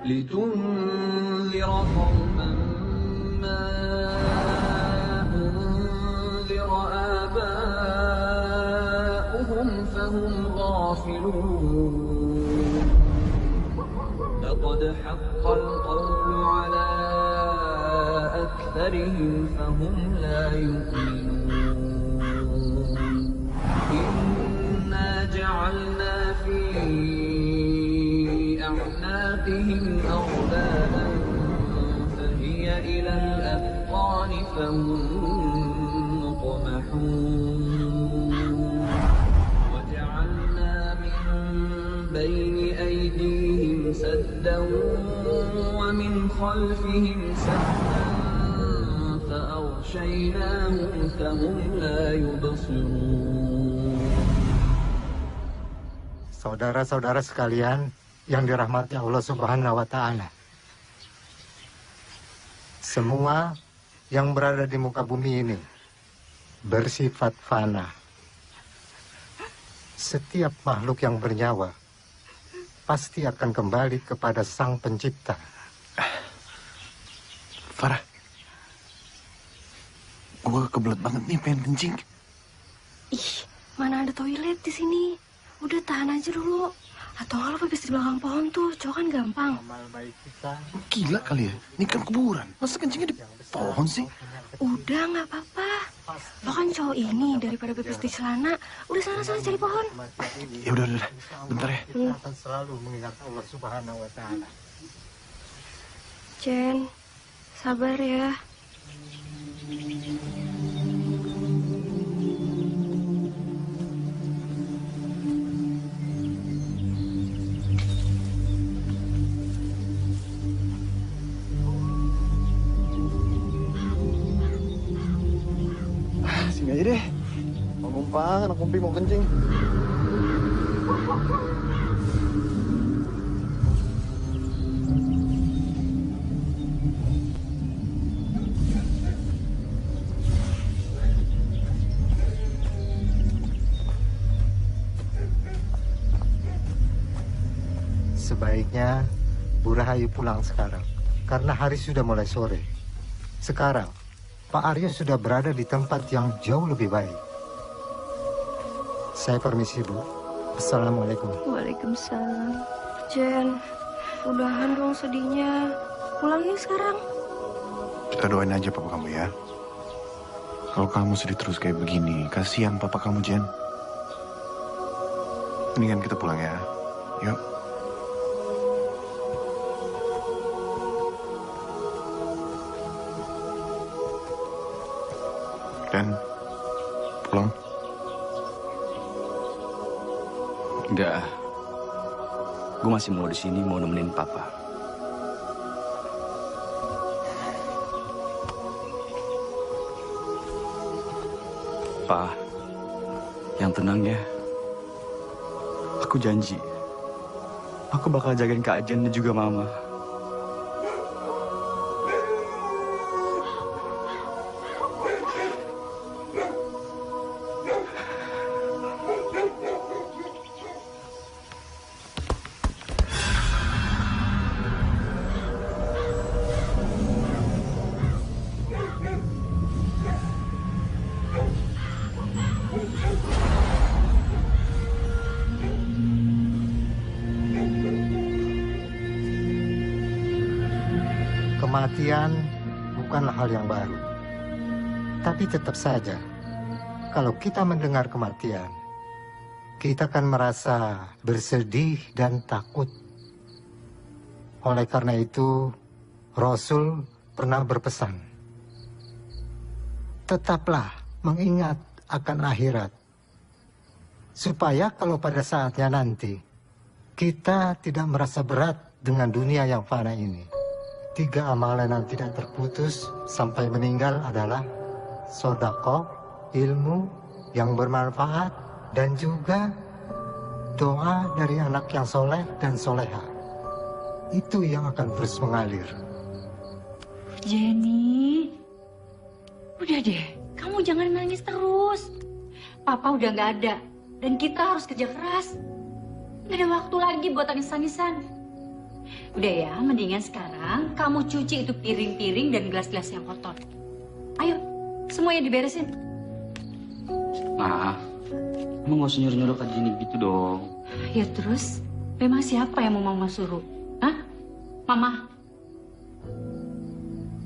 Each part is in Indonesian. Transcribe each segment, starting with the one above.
لتنذر قوما ما أنذر آباؤهم فهم غافلون لقد حق القول على أكثرهم فهم لا يؤمنون إنا جعلنا في أعناقهم أغلالا فهي إلى الأذقان فهم مقمحون وجعلنا من بين أيديهم سدا ومن خلفهم سدا فأغشيناهم فهم لا يبصرون. Saudara-saudara sekalian yang dirahmati Allah Subhanahu wa Ta'ala, semua yang berada di muka bumi ini bersifat fana. Setiap makhluk yang bernyawa pasti akan kembali kepada Sang Pencipta. Farah, gue kebelet banget nih pengen kencing. Ih, mana ada toilet di sini? Udah tahan aja dulu. Atau kalau pipis di belakang pohon tuh, cowok kan gampang. Amal baik kita. Gila kali ya, ini kan kuburan. Masa kencingnya di pohon sih? Udah, nggak apa-apa. Lo kan cowok ini, daripada pipis di celana, udah sana-sana cari pohon. Ya udah, bentar ya. Akan selalu mengingat Allah Subhanahu wa Ta'ala. Jen, sabar ya. Sini aja deh. Mau numpang, anak kumpi mau kencing. Sebaiknya Bu Rahayu pulang sekarang, karena hari sudah mulai sore. Sekarang Pak Aryo sudah berada di tempat yang jauh lebih baik. Saya permisi, Bu. Assalamualaikum. Waalaikumsalam. Jen, udahan dong sedihnya. Pulangin sekarang. Kita doain aja papa kamu ya. Kalau kamu sedih terus kayak begini, kasihan papa kamu, Jen. Mendingan kita pulang ya. Yuk. Dan pulang. Enggak. Gue masih mau di sini, mau nemenin papa. Pa, yang tenang ya. Aku janji, aku bakal jagain Kak Jen dan juga Mama. Kematian bukanlah hal yang baru. Tapi tetap saja, kalau kita mendengar kematian, kita akan merasa bersedih dan takut. Oleh karena itu, Rasul pernah berpesan, tetaplah mengingat akan akhirat, supaya kalau pada saatnya nanti, kita tidak merasa berat dengan dunia yang fana ini. 3 amalan yang tidak terputus sampai meninggal adalah sedekah, ilmu yang bermanfaat, dan juga doa dari anak yang soleh dan soleha. Itu yang akan terus mengalir. Jenny, udah deh, kamu jangan nangis terus. Papa udah nggak ada, dan kita harus kerja keras. Nggak ada waktu lagi buat tangis-tangisan. Udah ya, mendingan sekarang kamu cuci itu piring-piring dan gelas-gelas yang kotor. Ayo, semuanya diberesin. Ma, kamu nggak usah nyuruh-nyuruh Kak Jenny gitu dong. Ya terus, memang siapa yang mau Mama suruh? Hah? Mama?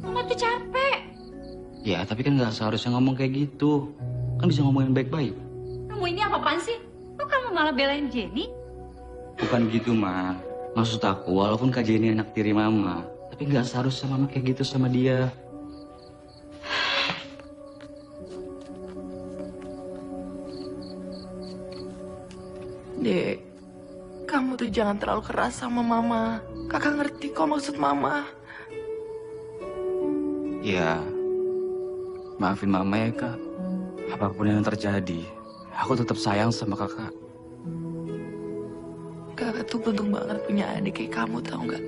Mama tuh capek. Ya, tapi kan nggak seharusnya ngomong kayak gitu. Kan bisa ngomongin baik-baik. Kamu ini apa-apaan sih? Kok kamu malah belain Jenny? Bukan gitu, Ma. Maksud aku, walaupun Kak Jenny anak tiri Mama, tapi nggak seharusnya Mama kayak gitu sama dia. Dek, kamu tuh jangan terlalu keras sama Mama. Kakak ngerti kok maksud Mama. Ya, maafin Mama ya, Kak. Apapun yang terjadi, aku tetap sayang sama Kakak. Kakak tuh beruntung banget punya adik kayak kamu, tau nggak?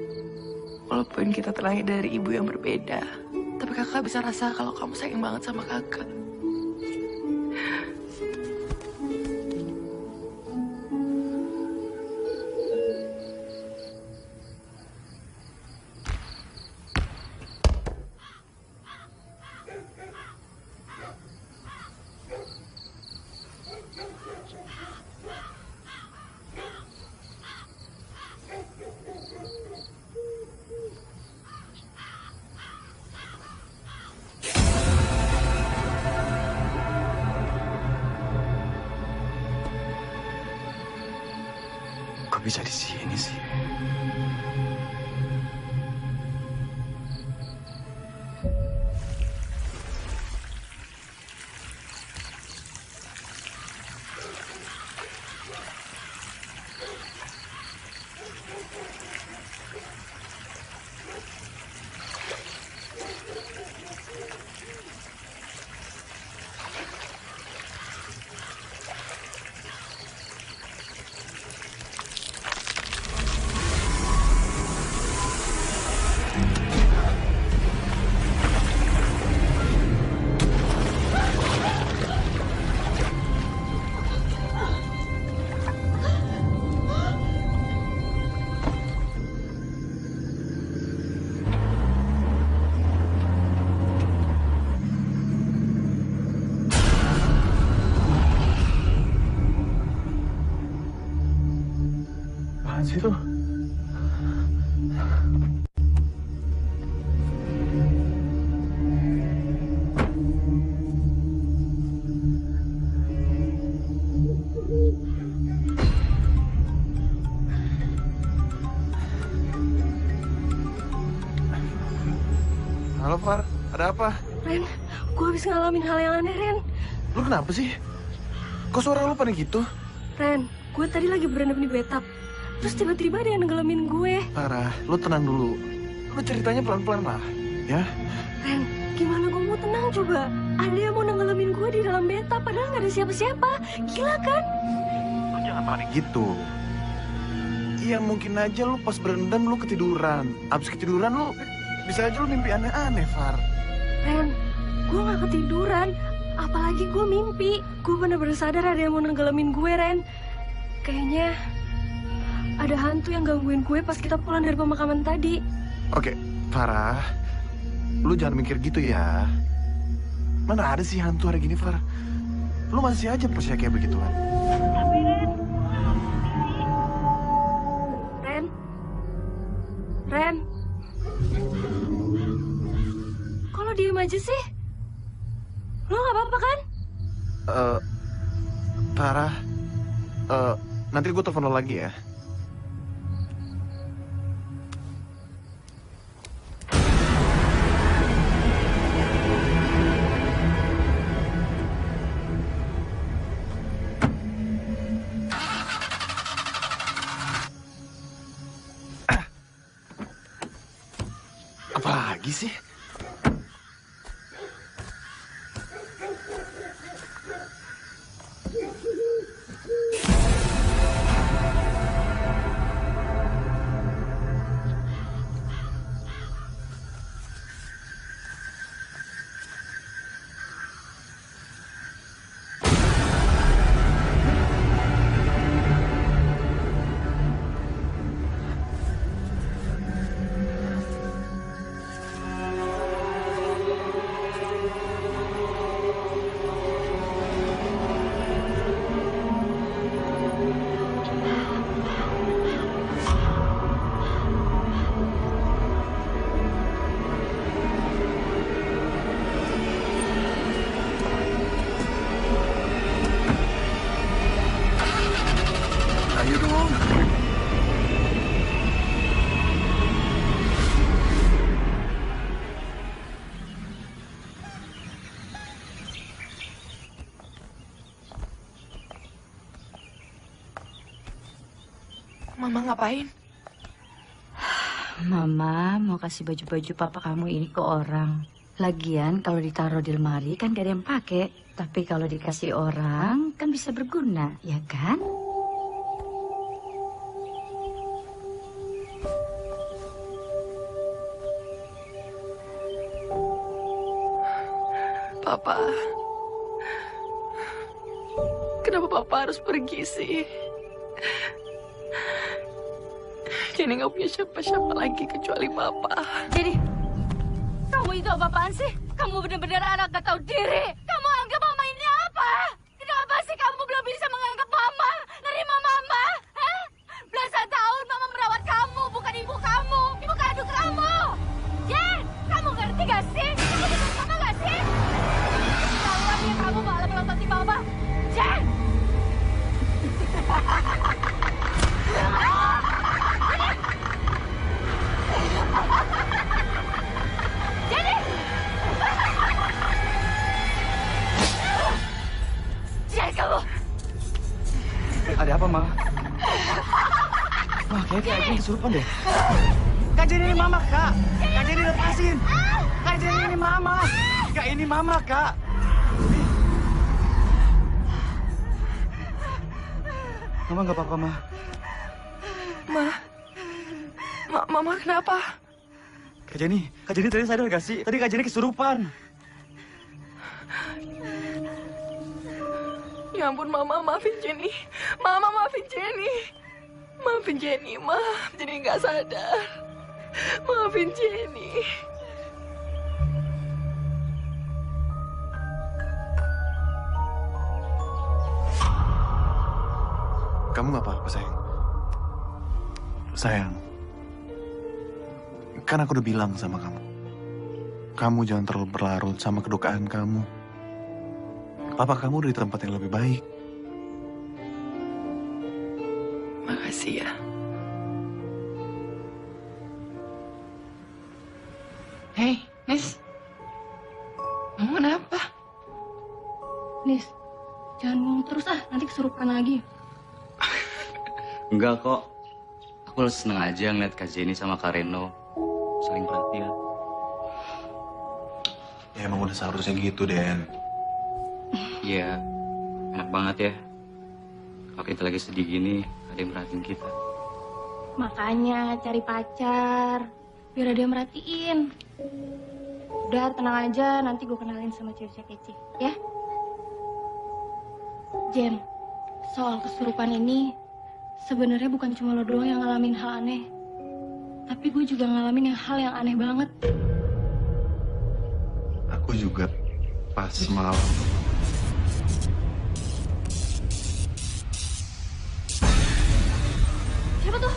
Walaupun kita terlahir dari ibu yang berbeda, tapi kakak bisa rasa kalau kamu sayang banget sama kakak. Kok bisa di sini sih? Apaan sih tuh? Halo, Far. Ada apa? Ren, gue habis ngalamin hal yang aneh, Ren. Lu kenapa sih? Kok suara lu panik gitu? Ren, gue tadi lagi berendam di bathtub. Terus tiba-tiba ada yang nenggelamin gue. Farah, lu tenang dulu. Lu ceritanya pelan-pelan lah, ya? Ren, gimana gue mau tenang coba? Ada yang mau nenggelamin gue di dalam bathtub padahal nggak ada siapa-siapa. Gila kan? Lu jangan panik gitu. Iya, mungkin aja lu pas berendam lu ketiduran. Abis ketiduran lu bisa aja lu mimpi aneh-aneh, Far. Ren, gue nggak ketiduran. Apalagi gue mimpi. Gue bener-bener sadar ada yang mau nenggelamin gue, Ren. Kayaknya ada hantu yang gangguin gue pas kita pulang dari pemakaman tadi. Oke, Farah. Lu jangan mikir gitu ya. Mana ada sih hantu hari gini, Farah? Lu masih aja percaya kayak begituan. Tapi Ren, Ren, Ren, kok lo diem aja sih? Lo nggak apa-apa kan? Farah, nanti gue telepon lo lagi ya. Apa lagi sih? Mama ngapain? Mama mau kasih baju-baju papa kamu ini ke orang. Lagian kalau ditaruh di lemari kan gak ada yang pakai. Tapi kalau dikasih orang kan bisa berguna, ya kan? Papa. Kenapa papa harus pergi sih? Jenny nggak punya siapa-siapa lagi kecuali papa. Jadi, kamu itu apa-apaan sih? Kamu benar-benar anak gak tahu diri. Kamu anggap mama ini apa? Kenapa sih kamu belum bisa menganggap mama? Nerima mama? Hah? Belasan tahun mama merawat kamu, bukan ibu kamu. Ibu kandung kamu. Jen, kamu ngerti gak sih? Kamu dengar mama gak sih? Kalau dia kamu malah melototin mama. Jen! Jadi, jangan kamu. Ada apa, Ma? Wah, kayaknya Kak Jen kesurupan deh. Kak Jen ini Mama, Kak. Kak Jen lepasin. Kak Jen ini Mama. Kak, ini Mama, Kak. Mama nggak apa-apa, Ma. Mama kenapa? Kak Jenny tadi sadar gak sih? Tadi Kak Jenny kesurupan. Ya ampun, Mama, maafin Jenny. Mama, maafin Jenny. Maafin Jenny, Ma. Jenny nggak sadar. Maafin Jenny. Kamu nggak apa-apa, sayang. Sayang, kan aku udah bilang sama kamu. Kamu jangan terlalu berlarut sama kedukaan kamu. Papa kamu udah di tempat yang lebih baik. Makasih ya. Hei, Nis. Kamu kenapa? Nis, jangan ngomong terus nanti kesurupan lagi. Enggak kok. Aku seneng aja ngeliat Kak Jenny sama Kak Reno saling perhatian. Ya emang udah seharusnya gitu, Den. Iya, enak banget ya. Kalau kita lagi sedih gini, ada yang merhatiin kita. Makanya cari pacar, biar ada yang merhatiin. Udah, tenang aja, nanti gue kenalin sama cewek-cewek kece, ya? Jen, soal kesurupan ini, sebenarnya bukan cuma lo doang yang ngalamin hal aneh. Tapi gue juga ngalamin hal yang aneh banget. Aku juga pas malam. Siapa tuh?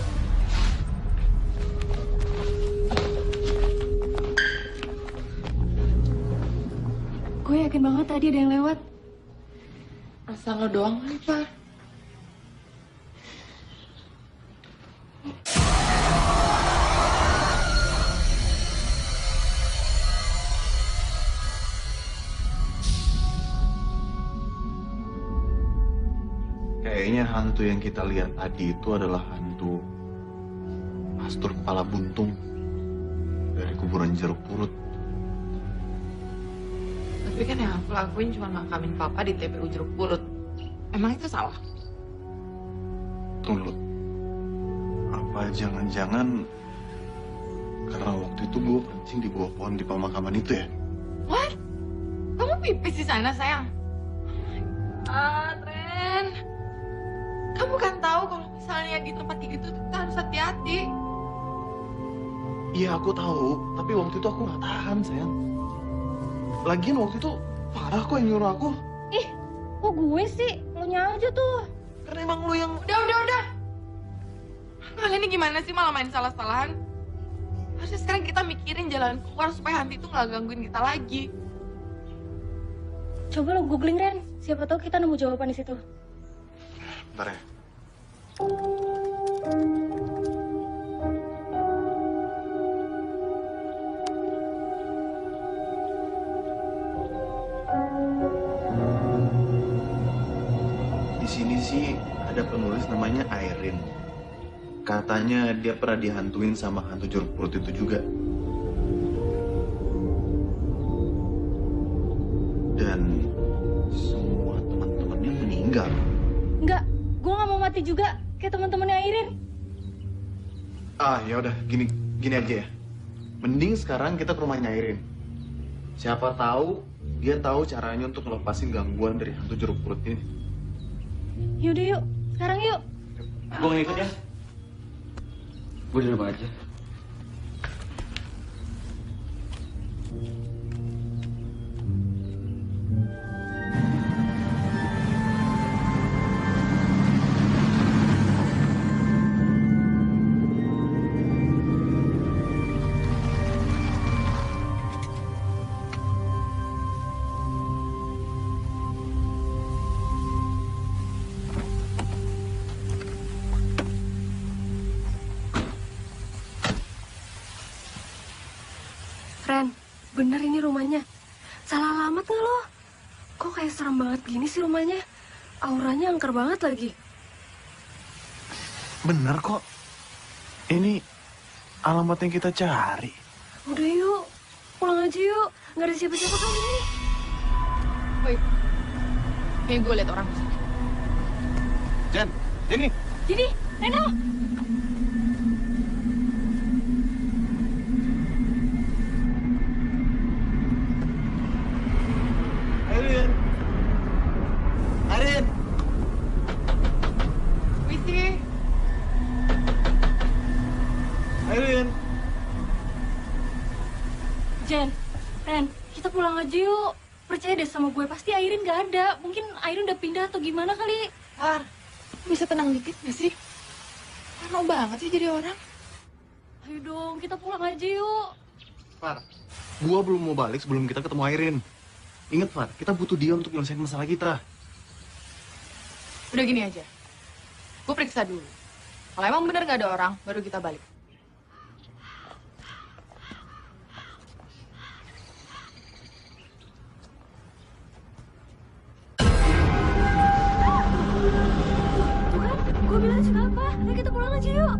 Gue yakin banget tadi ada yang lewat. Asal lo doang kali, Pak. Kayaknya hantu yang kita lihat tadi itu adalah hantu pastur kepala buntung dari kuburan jeruk purut. Tapi kan yang aku lakuin cuma makamin papa di TPU Jeruk Purut. Emang itu salah? Tunggu. Apa jangan-jangan karena waktu itu gue kencing di bawah pohon di pemakaman itu ya? What? Kamu pipis di sana, sayang? Ren. Kamu kan tahu kalau misalnya di tempat kayak gitu kita harus hati-hati. Iya aku tahu, tapi waktu itu aku nggak tahan, sayang. Lagian waktu itu parah kok yang nyuruh aku. Ih, kok gue sih? Lo nya aja tuh. Karena emang lu yang... Udah. Kalian ini gimana sih malah main salah-salahan? Harusnya sekarang kita mikirin jalan keluar supaya hantu itu nggak gangguin kita lagi. Coba lo googling, Ren. Siapa tahu kita nemu jawaban di situ. Bentar ya. Di sini sih ada penulis namanya Irene. Katanya dia pernah dihantuin sama hantu jeruk purut itu juga. Dan semua teman-temannya meninggal. Enggak, gue nggak mau mati juga kayak teman-temannya Airin. Ah, ya udah, gini aja ya. Mending sekarang kita ke rumahnya Airin. Siapa tahu dia tahu caranya untuk ngelepasin gangguan dari hantu jeruk purut ini. Yaudah yuk, sekarang yuk. Gue ngikut ya. Gue di rumah aja. Ren, bener ini rumahnya. Salah alamat nggak lo? Kok kayak serem banget gini sih rumahnya? Auranya angker banget lagi. Bener kok. Ini alamat yang kita cari. Udah yuk, pulang aja yuk. Nggak ada siapa-siapa kali ini. Woi, kayak gue liat orang. Jen, ini. Jadi, Reno. Airin. Airin. Wisi, Airin. Jen, Ren, kita pulang aja yuk. Percaya deh sama gue, pasti Airin nggak ada. Mungkin Airin udah pindah atau gimana kali. Far, bisa tenang dikit gak sih? Lama banget sih jadi orang. Ayo dong, kita pulang aja yuk. Far, gua belum mau balik sebelum kita ketemu Airin. Ingat, Far, kita butuh dia untuk nyelesain masalah kita. Udah gini aja, gue periksa dulu. Kalau emang bener gak ada orang, baru kita balik. Tuh kan, gue bilang juga apa? Ayo kita pulang aja yuk.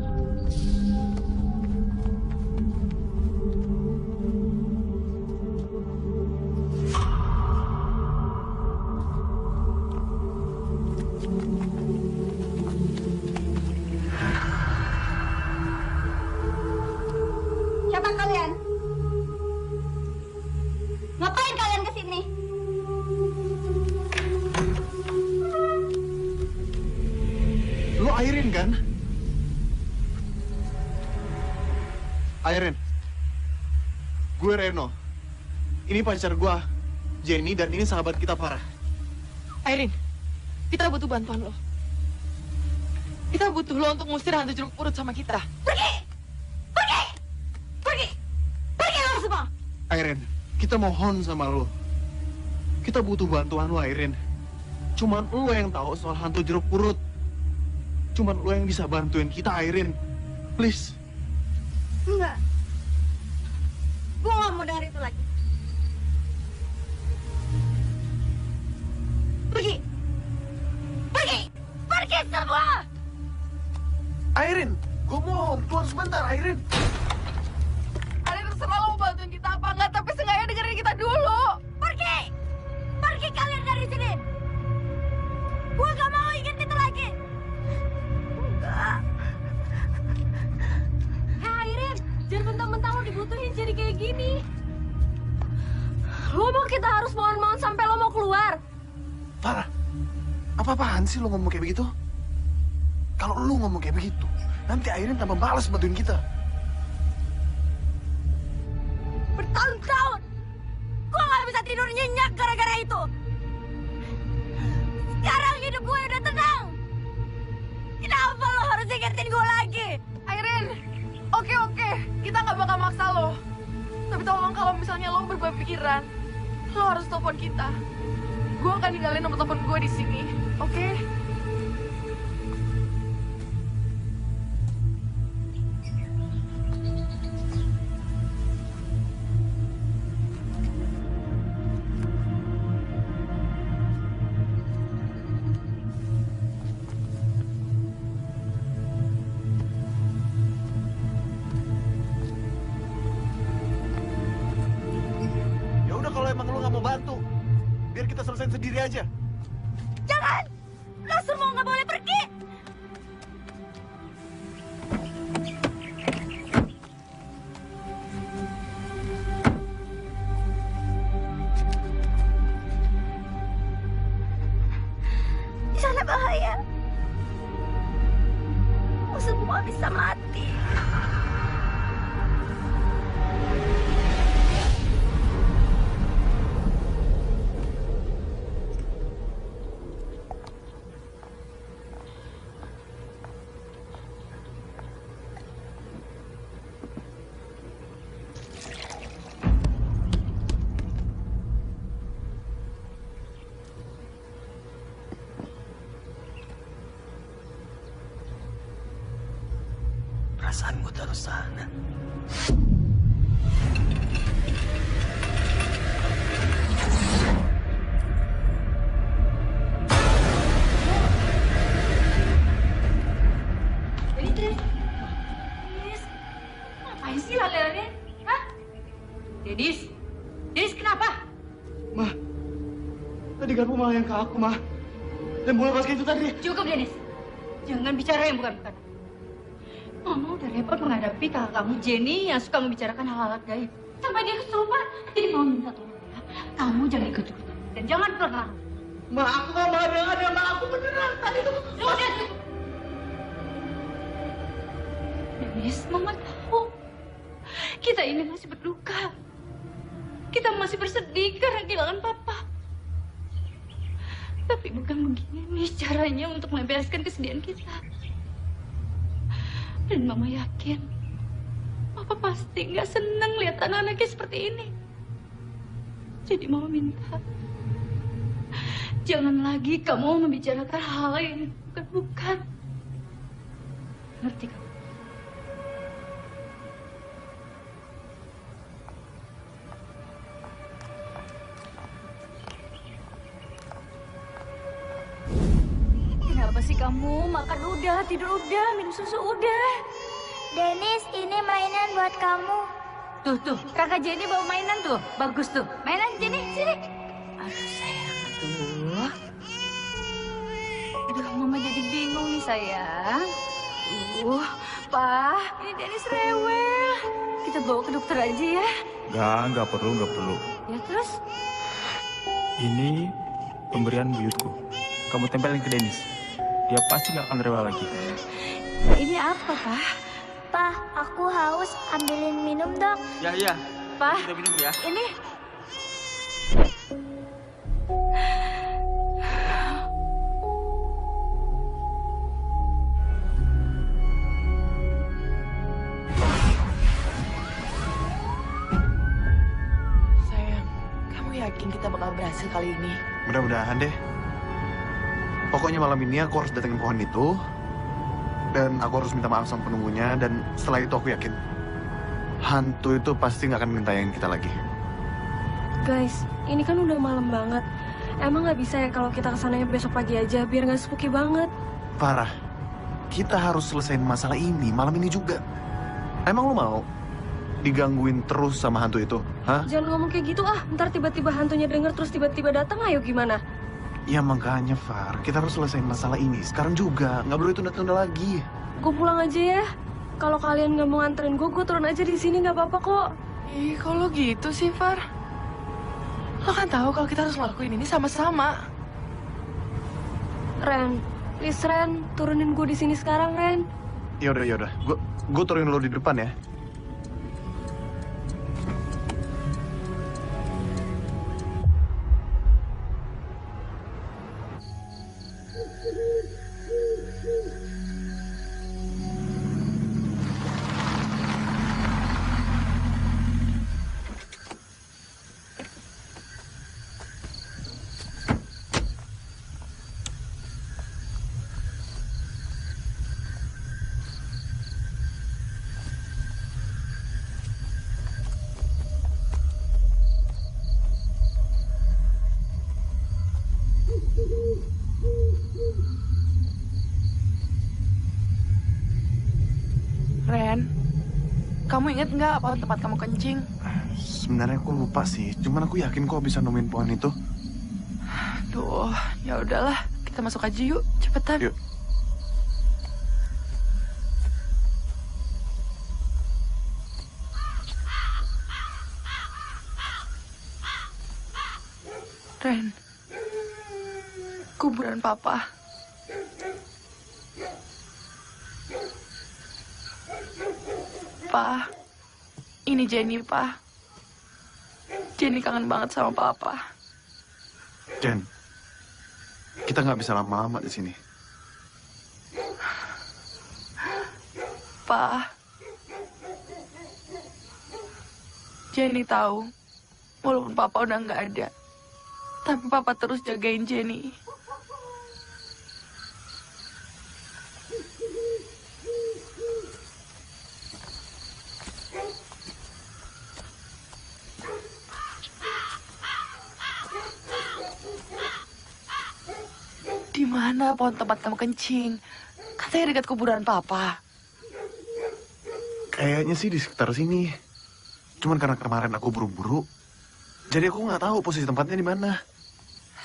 Siapa kalian? Ngapain kalian kesini? Lo Airin kan? Airin. Gue Reno. Ini pacar gue, Jenny, dan ini sahabat kita, Farah. Airin, kita butuh bantuan lo. Kita butuh lo untuk ngusir hantu jeruk purut sama kita. Pergi! Pergi! Pergi! Pergi lo semua! Airin, kita mohon sama lo. Kita butuh bantuan lo, Airin. Cuman lo yang tahu soal hantu jeruk purut. Cuman lo yang bisa bantuin kita, Airin. Please. Enggak. Gue gak mau dengar itu lagi. Pergi! Pergi! Pergi semua! Airin, gue mohon, keluar sebentar, Airin. Airin, terserah lo mau bantuin kita apa enggak, tapi seenggaknya dengerin kita dulu. Pergi! Pergi kalian dari sini! Gue gak mau ingat itu lagi! Enggak. Hei Airin, jangan mentang-mentang lo dibutuhin jadi kayak gini. Lo mau kita harus mohon-mohon sampai lo mau keluar? Farah, apa-apaan sih lo ngomong kayak begitu? Kalau lo ngomong kayak begitu, nanti Airin tambah balas bantuin kita. Bertahun-tahun gue gak bisa tidur nyenyak gara-gara itu. Sekarang hidup gue udah tenang. Kenapa lo harus ingetin gue lagi? Airin, oke, kita nggak bakal maksa lo. Tapi tolong kalau misalnya lo berubah pikiran, lo harus telepon kita. Gue akan ninggalin nomor telepon gue di sini, oke? emang lu nggak mau bantu, biar kita selesaiin sendiri aja. Jangan! Lo semua nggak boleh pergi! Di sana bahaya. Lo semua bisa mati. Perasaanku terus sana. Dennis, ngapain sih lari-lari? Hah? Dennis kenapa? Ma, tadi Garpu malah yang ke aku, Ma. Dan bola basket itu tadi. Cukup, Dennis. Jangan bicara yang bukan-bukan. Mama udah repot menghadapi kakak kamu Jenny yang suka membicarakan hal-hal gaib. Sampai dia kesurupan. Jadi mau minta tolong ya. Kamu jangan ikut-ikutan. Dan jangan pernah. Ma, aku nggak mau ada, Ma. Aku beneran. Tadi itu Sudah cukup. Dennis, Mama tahu. Kita ini masih berduka. Kita masih bersedih karena kehilangan Papa. Tapi bukan begini caranya untuk melampiaskan kesedihan kita. Dan Mama yakin, Papa pasti nggak senang lihat anak-anaknya seperti ini. Jadi Mama minta, jangan lagi kamu membicarakan hal yang bukan-bukan. Ngerti kamu? Kenapa sih kamu? Makan udah, tidur udah, minum susu udah. Dennis, ini mainan buat kamu. Tuh, kakak Jenny bawa mainan tuh. Bagus tuh. Mainan Jenny, sini. Aduh sayang, tuh. Aduh, Mama jadi bingung nih sayang. Pak, ini Dennis rewel. Kita bawa ke dokter aja ya. Nggak perlu. Ya terus? Ini pemberian buyutku. Kamu tempelin ke Dennis. Dia pasti nggak akan rewel lagi. Ini apa, Pak? Pak, aku haus. Ambilin minum dong. Ya. Pak, Kita minum ya. ini. Sayang, kamu yakin kita bakal berhasil kali ini? Mudah-mudahan deh. Pokoknya malam ini aku harus datengin pohon itu. Dan aku harus minta maaf sama penunggunya. Dan setelah itu aku yakin hantu itu pasti nggak akan ngintayang kita lagi. Guys, ini kan udah malam banget. Emang nggak bisa ya kalau kita kesananya besok pagi aja biar nggak spooky banget? Farah, kita harus selesaiin masalah ini malam ini juga. Emang lu mau digangguin terus sama hantu itu? Hah? Jangan ngomong kayak gitu ah. Ntar tiba-tiba hantunya denger terus tiba-tiba datang. Ayo gimana? Ya makanya Far, kita harus selesaiin masalah ini sekarang juga. Nggak boleh tunda-tunda lagi. Gue pulang aja ya. Kalau kalian nggak mau nganterin gue turun aja di sini nggak apa-apa kok. Ih, kok lo gitu sih, Far? Lo kan tahu kalau kita harus lakuin ini sama-sama. Ren, please Ren, turunin gue di sini sekarang Ren. Yaudah. Gue turunin lo di depan ya. Ren, kamu inget nggak apa tempat kamu kencing? sebenarnya aku lupa sih. Cuman aku yakin kok bisa nemuin pohon itu. Duh, ya udahlah. Kita masuk aja yuk, cepetan. Yuk. Ren, kuburan Papa. Pa, ini Jenny, Pa. Jenny kangen banget sama Papa. Jen, kita nggak bisa lama-lama di sini. Pa, Jenny tahu, walaupun Papa udah nggak ada, tapi Papa terus jagain Jenny. Di mana pohon tempat kamu kencing? Katanya dekat kuburan Papa. Kayaknya sih di sekitar sini. Cuman karena kemarin aku buru-buru, jadi aku nggak tahu posisi tempatnya di mana.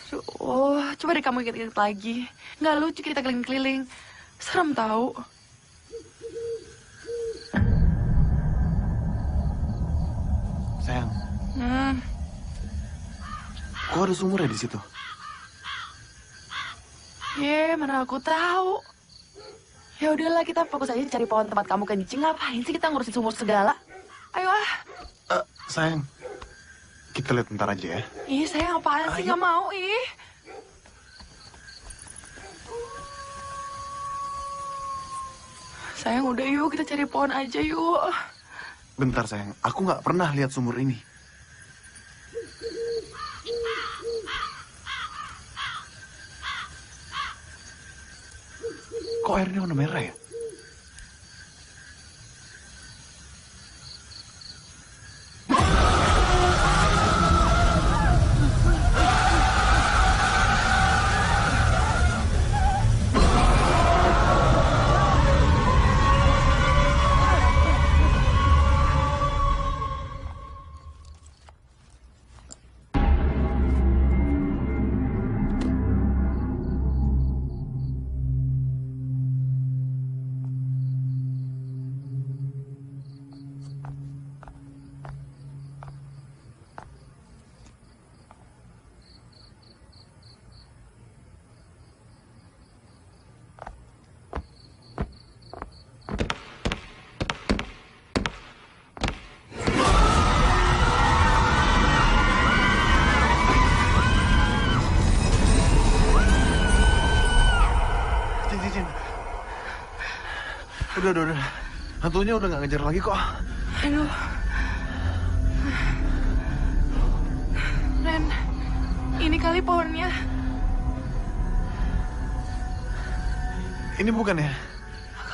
Aduh, coba deh kamu ingat-ingat lagi. Nggak lucu kita keliling-keliling. Serem tahu. Sayang, kok ada sumur ya di situ? Mana aku tahu. Ya udahlah, kita fokus aja cari pohon tempat kamu kencing. Ngapain sih kita ngurusin sumur segala? Ayo ah. Sayang, kita lihat bentar aja ya. Ih, sayang apaan sih? Nggak mau, ih. Sayang, udah yuk, kita cari pohon aja yuk. Bentar sayang, aku nggak pernah lihat sumur ini. Kok airnya warna merah ya? Udah. Hantunya udah nggak ngejar lagi kok. Aduh. Ren, ini kali pohonnya. Ini bukan ya?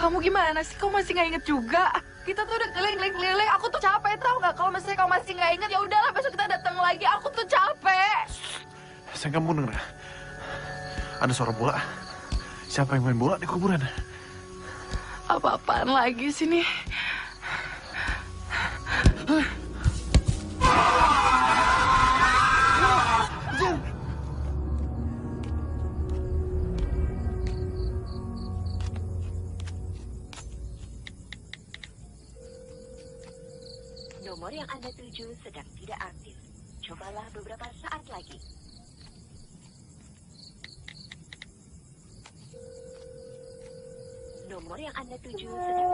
Kamu gimana sih? Kamu masih nggak inget juga? Kita tuh udah keliling-keliling. Aku tuh capek tau nggak? Kalau misalnya kamu masih nggak inget, ya udahlah besok kita datang lagi. Aku tuh capek. Sayang, kamu denger ya? Ada suara bola. Siapa yang main bola di kuburan? Apa-apaan lagi sih nih? Nomor yang Anda tuju sedang tidak aktif. Cobalah beberapa saat lagi. Nomor yang Anda tuju sedang...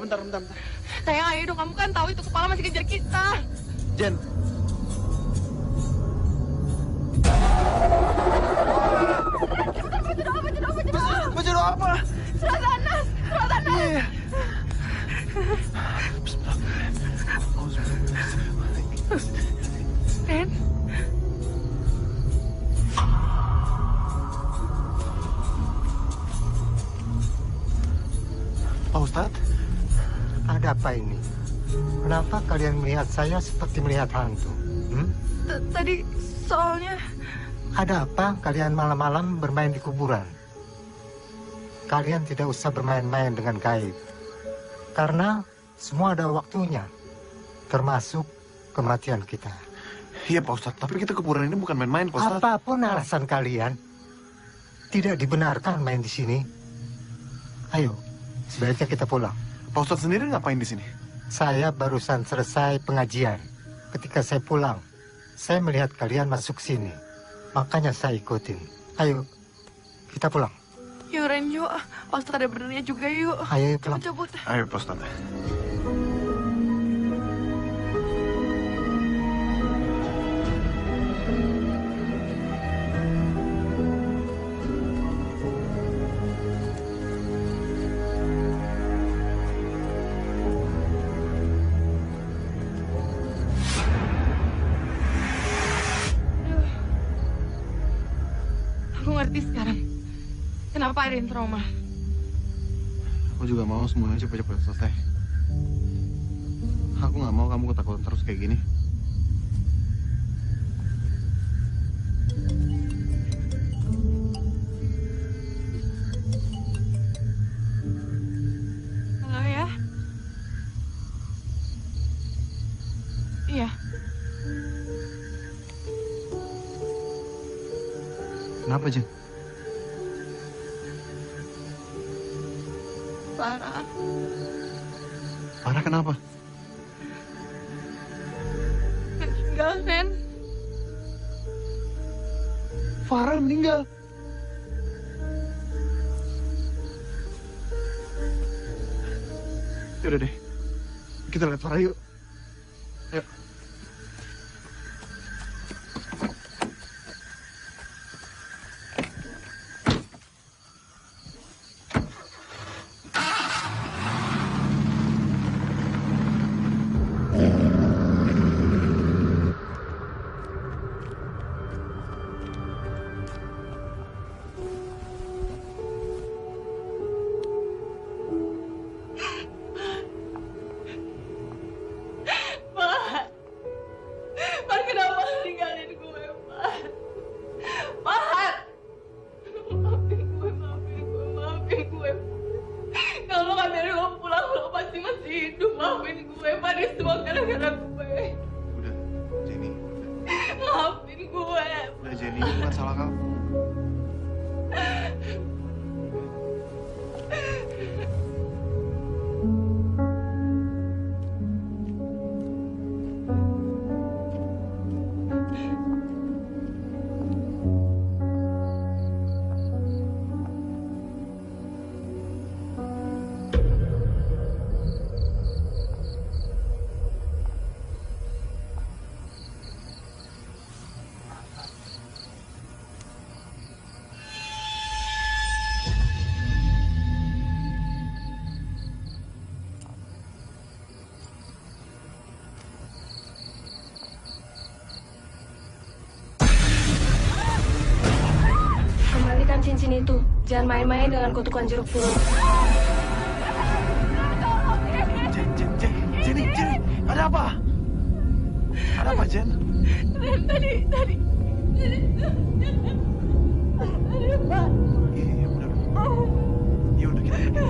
Bentar. Sayang, ayo dong. Kamu kan tahu itu kepala masih kejar kita. Jen. Pak Ustadz? Ada apa ini? Kenapa kalian melihat saya seperti melihat hantu? Tadi soalnya... Ada apa kalian malam-malam bermain di kuburan? Kalian tidak usah bermain-main dengan gaib. Karena semua ada waktunya. Termasuk kematian kita. Iya Pak Ustadz, tapi kita kuburan ini bukan main-main Pak Ustadz. Apapun alasan kalian, tidak dibenarkan main di sini. Ayo, sebaiknya kita pulang. Pak Ustadz sendiri ngapain di sini? Saya barusan selesai pengajian. Ketika saya pulang, saya melihat kalian masuk sini. Makanya saya ikutin. Ayo, kita pulang. Yuk Ren, yuk. Pak Ustadz ada benernya juga yuk. Ayo pulang. Cabut. Ayo Pak Ustadz. Aku ngerti sekarang. Kenapa Airin trauma? Aku juga mau semuanya cepat-cepat selesai. Aku nggak mau kamu ketakutan terus kayak gini. Halo ya? Iya. Kenapa Jen? Farah. Farah kenapa? Meninggal, Ren. Farah meninggal. Yaudah deh, kita lihat Farah yuk. Yuk. Pak, kenapa ninggalin gue, Pak? Pak! Maafin gue. Kalau nggak biarin lo pulang, lo pasti masih hidup. Maafin gue, Pak. Ini semua gara-gara gue. Udah, Jenny. Maafin gue. Udah Jenny, ini bukan salah kamu. Kembalikan cincin itu. Jangan main-main dengan kutukan jeruk purut. Jenny, ada apa? Ada apa, Jen? Ren, tadi. Ada, Pak. Iya, benar. Iya, udah kita pergi.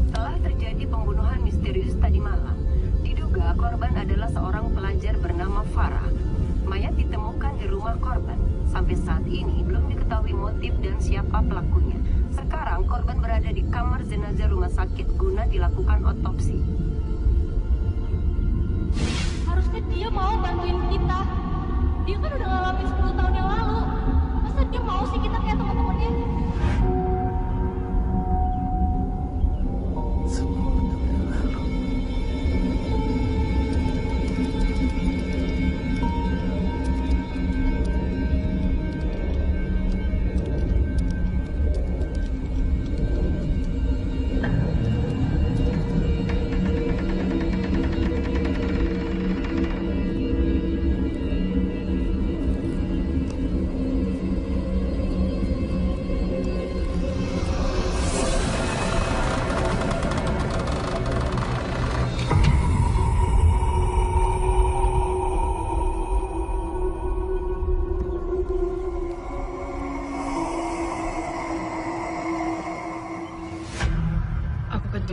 Telah terjadi pembunuhan misterius tadi malam. Diduga korban adalah seorang pelajar bernama Farah. Mayat ditemukan di rumah korban. Sampai saat ini belum diketahui motif dan siapa pelakunya. Sekarang korban berada di kamar jenazah rumah sakit guna dilakukan otopsi. Harusnya dia mau bantuin kita. Dia kan udah ngalamin 10 tahun yang lalu. Masa dia mau sih kita kayak teman-temannya?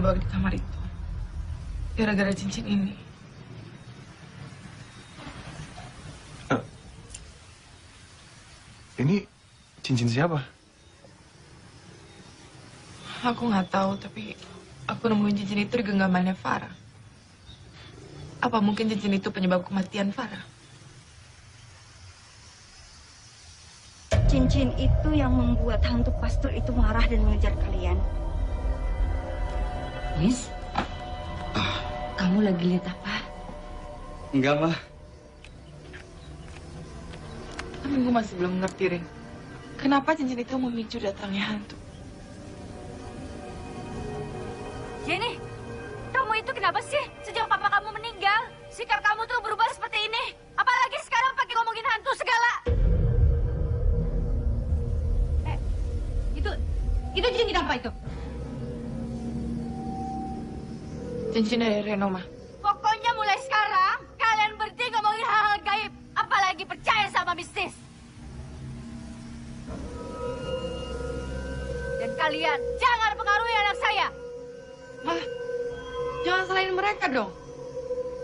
terjebak di kamar itu. Gara-gara cincin ini. Ini cincin siapa? Aku nggak tahu, tapi aku nemuin cincin itu di genggamannya Farah. Apa mungkin cincin itu penyebab kematian Farah? Cincin itu yang membuat hantu pastor itu marah dan mengejar kalian. Miss, kamu lagi lihat apa? Enggak, Ma. Tapi gue masih belum ngerti, Rin. Kenapa cincin itu memicu datangnya hantu? Jenny, kamu itu kenapa sih? Sejak papa kamu meninggal, sikap kamu tuh berubah seperti ini. Apalagi sekarang pakai ngomongin hantu segala. Itu cincin apa itu? Cincin dari Reno, Ma. Pokoknya mulai sekarang, kalian berhenti ngomongin hal-hal gaib. Apalagi percaya sama mistis. Dan kalian jangan pengaruhi anak saya. Ma, jangan salahin mereka dong.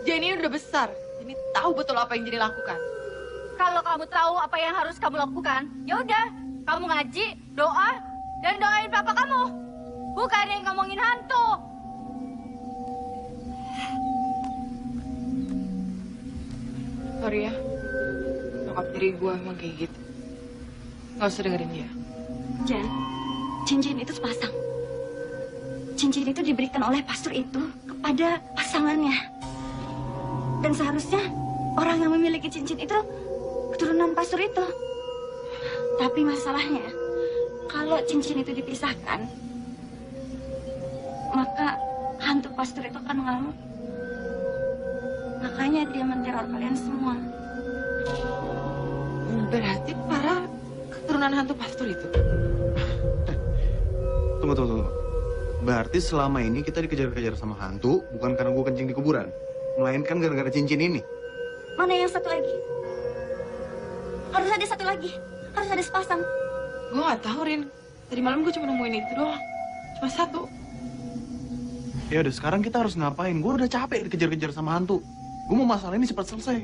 Jenny udah besar. Jenny tahu betul apa yang Jenny lakukan. Kalau kamu tahu apa yang harus kamu lakukan, ya udah, kamu ngaji, doa, dan doain papa kamu. Bukan yang ngomongin hantu. Sorry ya, nyokap diri gue emang kayak gitu. Gak usah dengerin dia. Jen, cincin itu sepasang. Cincin itu diberikan oleh pastor itu kepada pasangannya. Dan seharusnya orang yang memiliki cincin itu keturunan pastor itu. Tapi masalahnya, kalau cincin itu dipisahkan, maka hantu pastor itu akan mengamuk. Makanya dia meneror kalian semua. Berarti para keturunan hantu pastor itu. Tunggu. Berarti selama ini kita dikejar-kejar sama hantu, bukan karena gue kencing di kuburan. Melainkan gara-gara cincin ini. Mana yang satu lagi? Harus ada satu lagi. Harus ada sepasang. Gue gak tahu, Rin. Tadi malam gue cuma nemuin itu doang. Cuma satu. Ya udah, sekarang kita harus ngapain? Gue udah capek dikejar-kejar sama hantu. Gue mau masalah ini cepat selesai.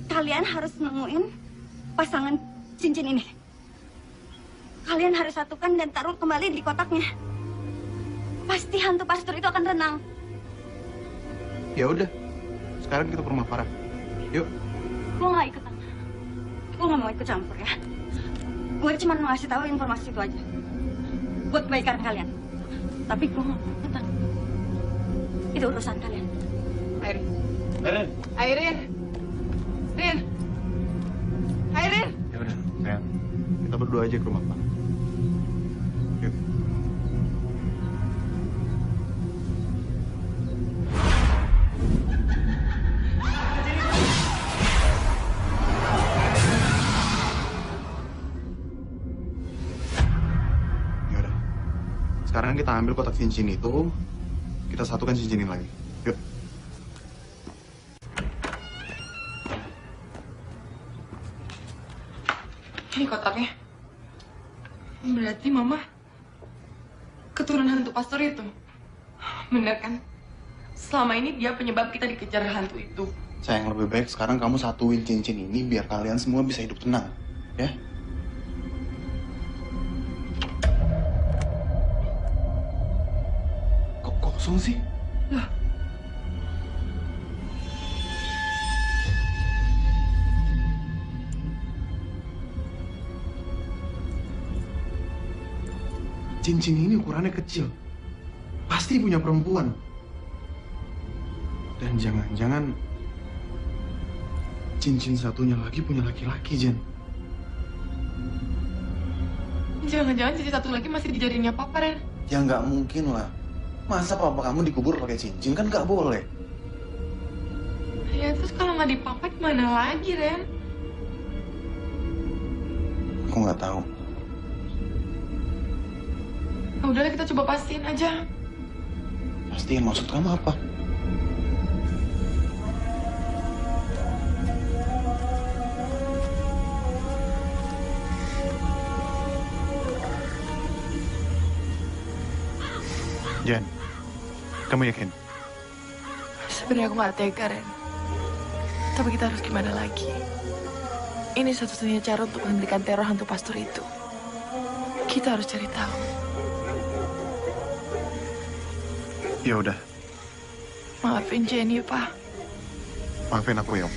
Kalian harus nemuin pasangan cincin ini. Kalian harus satukan dan taruh kembali di kotaknya. Pasti hantu pastor itu akan renang. Ya udah, sekarang kita ke rumah Farah. Yuk. Gue nggak ikutan. Gue nggak mau ikut campur ya. Gue cuma mau ngasih tahu informasi itu aja. Buat kebaikan kalian. Tapi gue nggak mau ikutan. Itu urusan kalian. Airin. Airin. Airin. Rin. Airin. Ya udah, sayang. Kita berdua aja ke rumah Pak. Yuk. Ya udah. Sekarang kita ambil kotak cincin itu, kita satukan cincin ini lagi. Yuk. Ini kotaknya. Berarti Mama keturunan hantu pastor itu. Bener kan? Selama ini dia penyebab kita dikejar hantu itu. Sayang, lebih baik sekarang kamu satuin cincin ini biar kalian semua bisa hidup tenang. Ya? Kok kosong sih? Lah, cincin ini ukurannya kecil. Pasti punya perempuan. Dan jangan-jangan cincin satunya lagi punya laki-laki, Jen. jangan-jangan cincin satu lagi masih di jarinya Papa, Ren. Ya nggak mungkin lah. Masa papa kamu dikubur pakai cincin? Kan nggak boleh. Ya terus kalau nggak di Papa gimana lagi, Ren? Aku nggak tahu. Ya udahlah, kita coba pastiin aja. Pastiin maksud kamu apa? Jen, Kamu yakin? Sebenarnya aku gak tega, Ren. Tapi kita harus gimana lagi? Ini satu-satunya cara untuk menghentikan teror hantu pastor itu. Kita harus cari tahu. Ya udah, Maafin Jenny, Pak. maafin aku ya.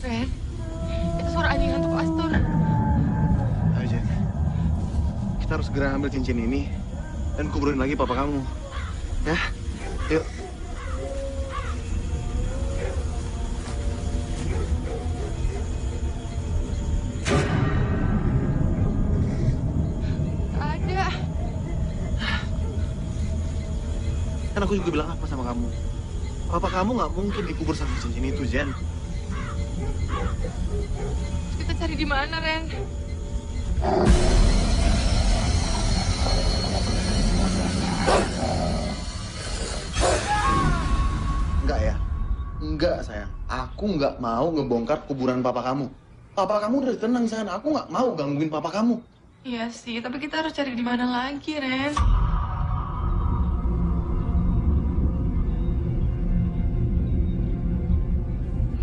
Ren, itu suara anjing hantu pastor. Ayo Jen, kita harus segera ambil cincin ini dan kuburin lagi papa kamu. Ya, yuk. Ada. Kan aku juga bilang apa sama kamu? Papa kamu nggak mungkin dikubur sama cincin itu, Jen. Kita cari di mana, Ren? Enggak ya? Enggak, sayang. Aku nggak mau ngebongkar kuburan papa kamu. Papa kamu udah tenang, sayang. Aku nggak mau gangguin papa kamu. Iya sih, tapi kita harus cari di mana lagi, Ren?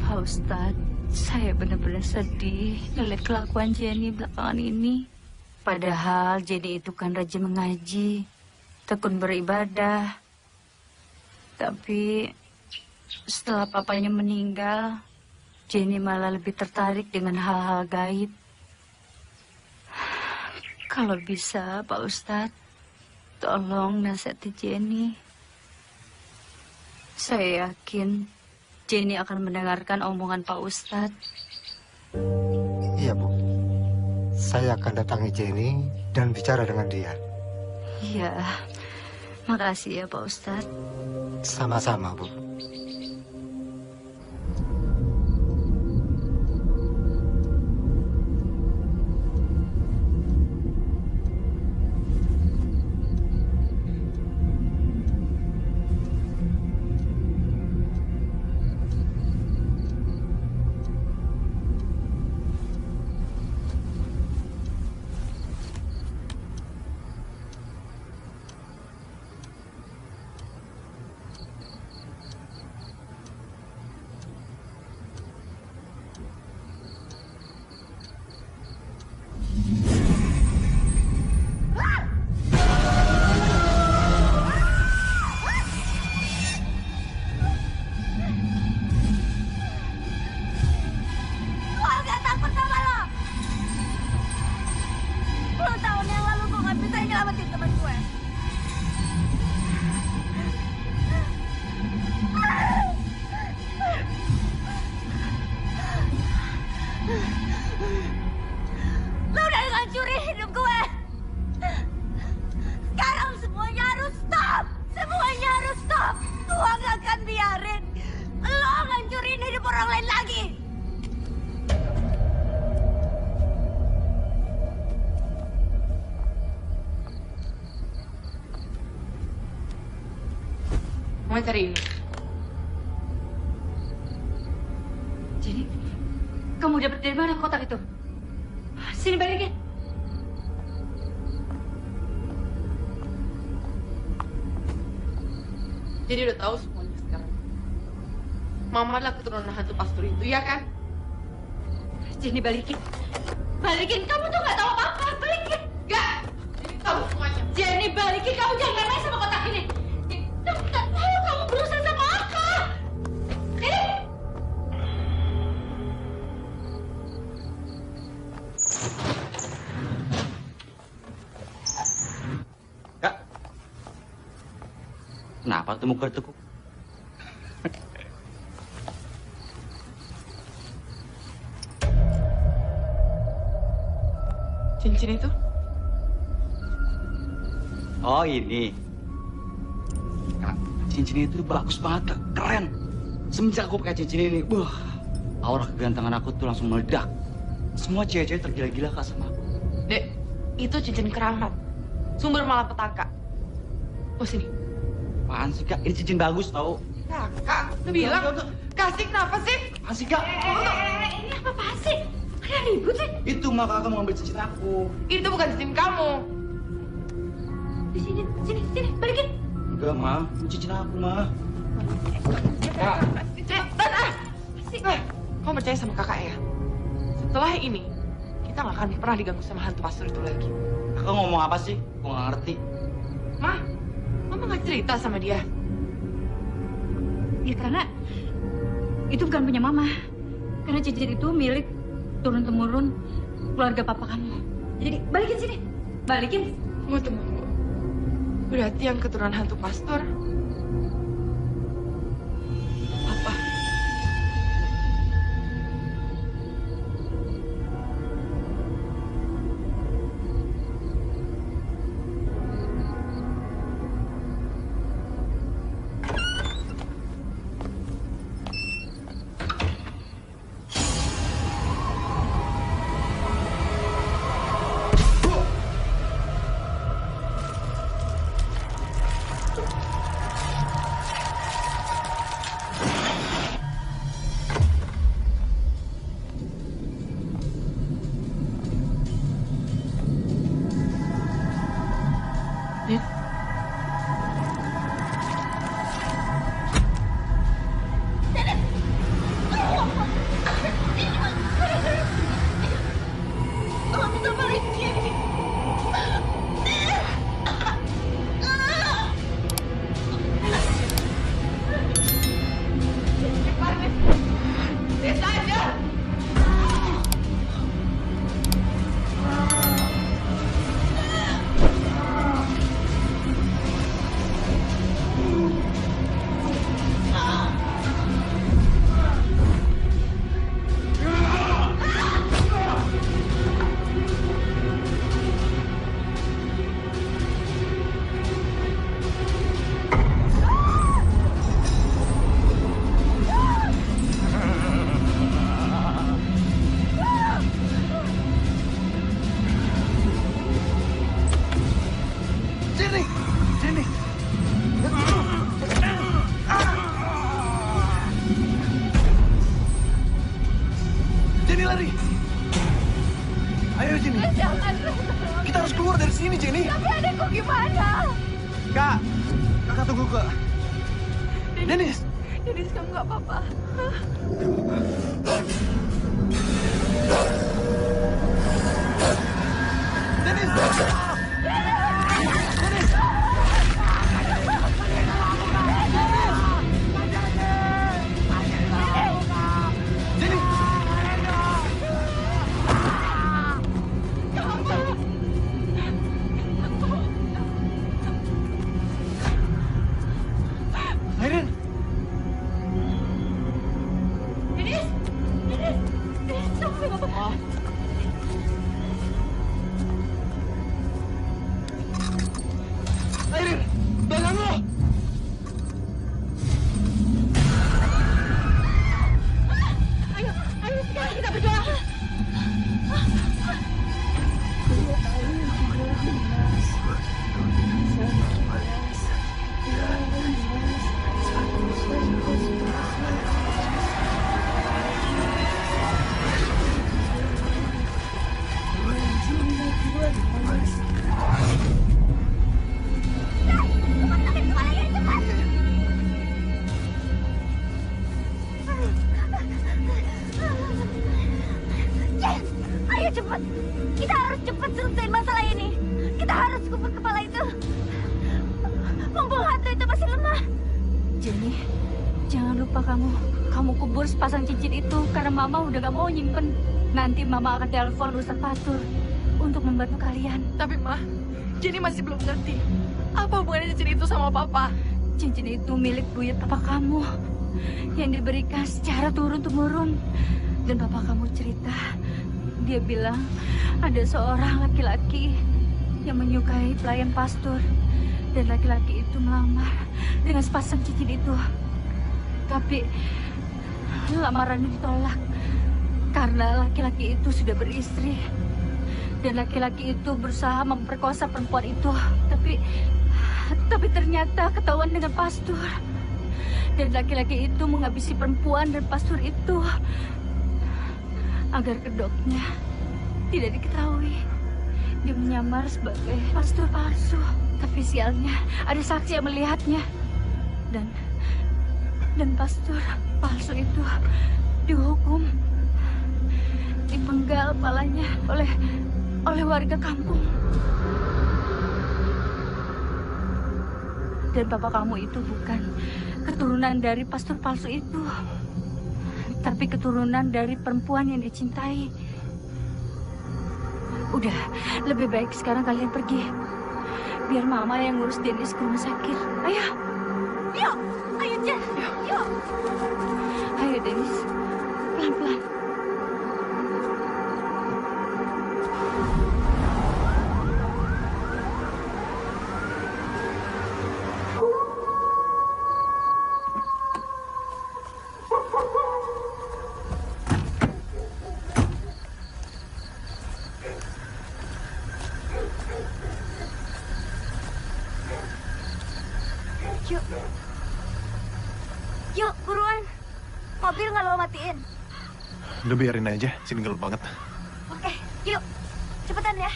Pak Ustadz, saya benar-benar sedih ngeliat kelakuan Jenny belakangan ini. Padahal Jenny itu kan rajin mengaji, tekun beribadah. Tapi setelah papanya meninggal, Jenny malah lebih tertarik dengan hal-hal gaib. Kalau bisa, Pak Ustadz, tolong nasihati Jenny. Saya yakin Jenny akan mendengarkan omongan Pak Ustadz. Iya, Bu. Saya akan datangi Jenny dan bicara dengan dia. Iya, makasih ya Pak Ustadz. Sama-sama, Bu. Gue gak takut sama lo. 10 tahun yang lalu gue gak bisa nyelamatin teman gue. Lo udah ngancurin hidup gue. Sekarang semuanya harus stop. Semuanya harus stop. Gue gak akan biarin lo ngancurin hidup orang lain lagi. Mau cari ini. Jenny, kamu dapat dari mana kotak itu? Sini balikin. Jadi udah tahu semuanya sekarang. Mama adalah keturunan hantu pastor itu, ya kan? Jenny balikin. Balikin, kamu tuh nggak tahu apa-apa. Balikin. Gak! Jadi tahu semuanya. Jenny balikin, kamu jangan main-main sama kotak ini. Kamu nggak tahu kamu berusaha sama apa. Jenny! Kak, kenapa tuh muka tekuk? cincin itu? Oh ini. Kak, cincin itu bagus banget, Kak. Keren. Semenjak aku pakai cincin ini, aura kegantengan aku tuh langsung meledak. Semua cewek-cewek tergila-gila, Kak, sama aku. Dek, itu cincin keramat. Sumber malapetaka. Oh, sini. Apaan sih, Kak? Ini cincin bagus, tau. Kak, lu bilang kasih kenapa sih? Apaan sih, Kak? Ini apa-apaan sih? Kalian ribut sih? Itu mah kakak mau ambil cincin aku. Itu bukan cincin kamu. Di sini, balikin. Enggak, Ma. Ini cincin aku, Ma. Kak, kamu percaya sama kakak ya? Setelah ini, kita nggak akan pernah diganggu sama hantu pastor itu lagi. Kakak ngomong apa sih? Gue nggak ngerti. Mama nggak cerita sama dia. Ya karena itu bukan punya mama. Karena cincin itu milik turun-temurun keluarga papa kamu. Jadi balikin sini. Balikin. Tunggu. Berarti yang keturunan hantu pastor apa? Jenny lari. Ayo Jenny. Jangan. Kita harus keluar dari sini Jenny. Tapi adekku gimana? Kak, kakak tunggu kak. Dennis. Dennis, kamu nggak apa-apa? Dennis. Pasang cincin itu karena mama udah gak mau nyimpen. Nanti mama akan telepon Ustaz Fatur untuk membantu kalian. Tapi Ma, Jenny masih belum ngerti apa hubungannya cincin itu sama papa. Cincin itu milik buyut papa kamu yang diberikan secara turun-temurun. Dan papa kamu cerita Dia bilang ada seorang laki-laki yang menyukai pelayan pastor. Dan laki-laki itu melamar dengan sepasang cincin itu. Tapi lamarannya ditolak karena laki-laki itu sudah beristri. Dan laki-laki itu berusaha memperkosa perempuan itu. Tapi ternyata ketahuan dengan pastor. Dan laki-laki itu menghabisi perempuan dan pastor itu agar kedoknya tidak diketahui. Dia menyamar sebagai pastor palsu. Tapi sialnya ada saksi yang melihatnya. Dan pastor palsu itu dihukum, dipenggal kepalanya oleh warga kampung. Dan bapak kamu itu bukan keturunan dari pastor palsu itu, tapi keturunan dari perempuan yang dicintai. Udah, lebih baik sekarang kalian pergi. Biar mama yang ngurus Dennis ke rumah sakit. Ayo. Yuk. Ayo, Jen. Yuk. Ayo, Dennis. Pelan-pelan. Yuk, buruan. Mobil nggak lo matiin. Udah biarin aja, sini gelap banget. Oke, yuk. Cepetan ya.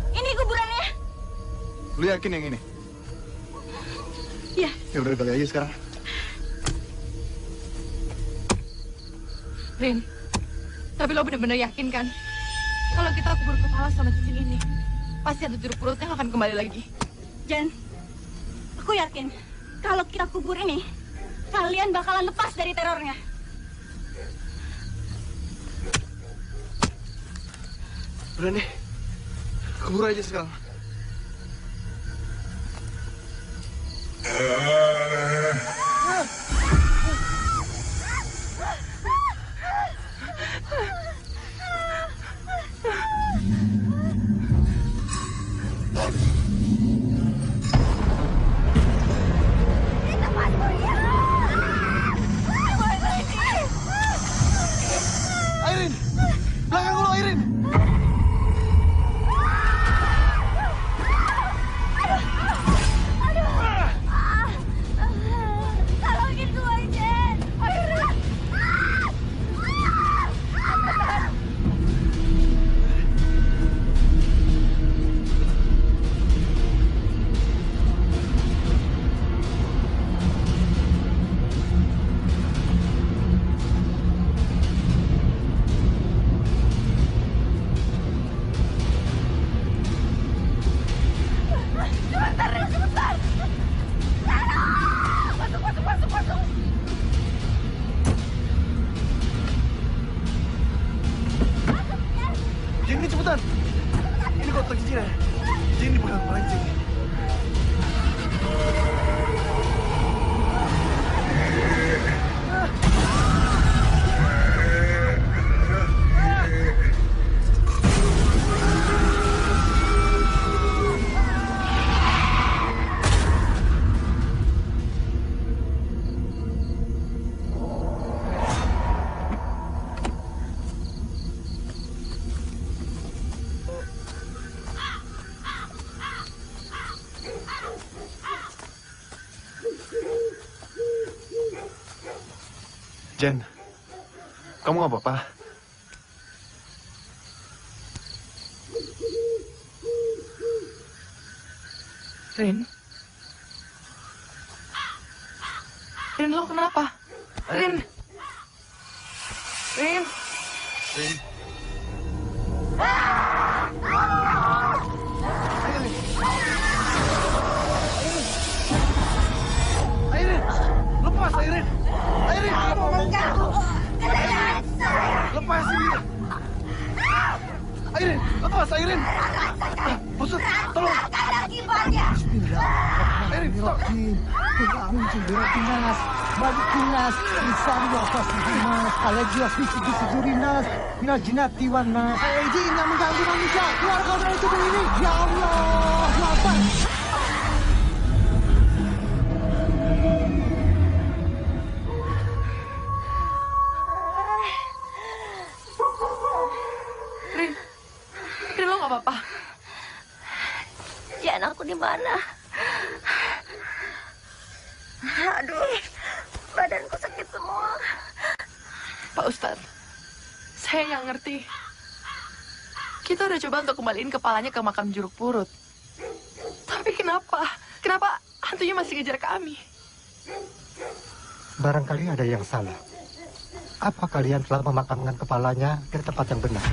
Ini kuburannya. Lu yakin yang ini? Iya. Ya udah gali aja sekarang. Rin, tapi lo bener-bener yakin kan? Kalau kita kubur kepala sama cincin ini, pasti ada jeruk purut yang akan kembali lagi. Jen, aku yakin kalau kita kubur ini, kalian bakalan lepas dari terornya. Udah nih, kubur aja sekarang. Airin! Belakang lu, Airin! Tolongin gue, Jen! Sebentar, Ren, sebentar! Masuk! Jenny, cepetan! Ini kotak cincinnya. Jenny dipegang kepalanya, Jenny. Jen, kamu nggak apa-apa? Rin? Rin, lo kenapa? Rin? Rin? Rin. Airin, lepas Airin. Airin, kamu mengganggu. Lepasin dia. Airin, lepas Airin. Maksud, tolong. Airin, stop. Balikinas, isari wapas dimas, kalegias bisi-bisi minal jinati wana. Jin yang mengganggu manusia, keluar kau dari tubuh ini. Ya Allah, apa? Rin? Rin, lo nggak apa-apa? Jan, aku di mana? Aduh, badanku sakit semua. Pak Ustadz, saya nggak ngerti. Kita udah coba untuk kembaliin kepalanya ke makam Jeruk Purut. Tapi kenapa? Kenapa hantunya masih ngejar kami? Barangkali ada yang salah. Apa kalian telah memakamkan kepalanya ke tempat yang benar?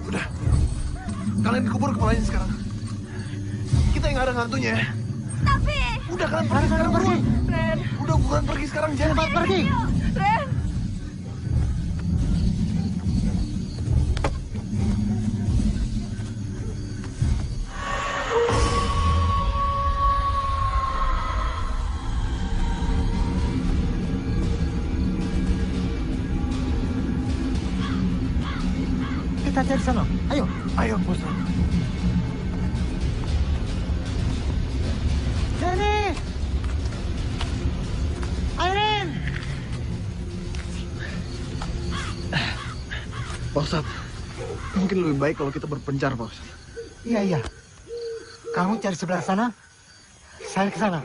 Udah, kalian dikubur kepalanya sekarang. Kita yang ada hantunya. Tapi... Udah, kalian pergi sekarang, buruan. Ren, Udah, buruan pergi sekarang, jangan Pergi! Ren. Kita cari sana. Ayo. Ayo, bos. Jenny! Airin! Pak Ustadz, mungkin lebih baik kalau kita berpencar, Pak Ustadz. Iya. Kamu cari sebelah sana. Saya ke sana.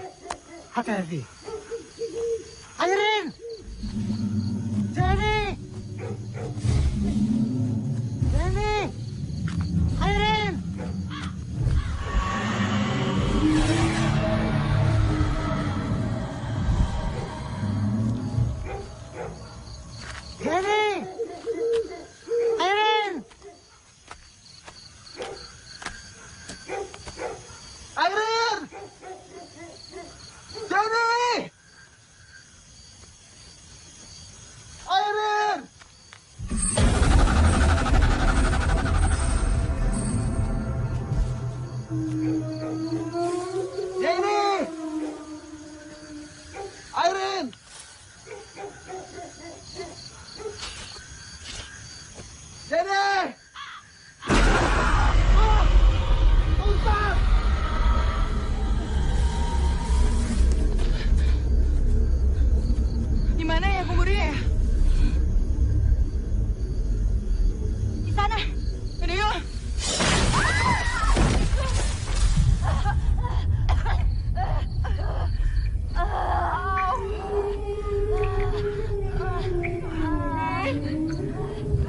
Hati-hati. Airin! Jenny! Jenny! Airin! Jenny! Airin! Airin! Jenny! Airin! Jenny! Airin! Jenny! Ustaz! Di mana ya kuburnya ya? Di sana. Udah yuk.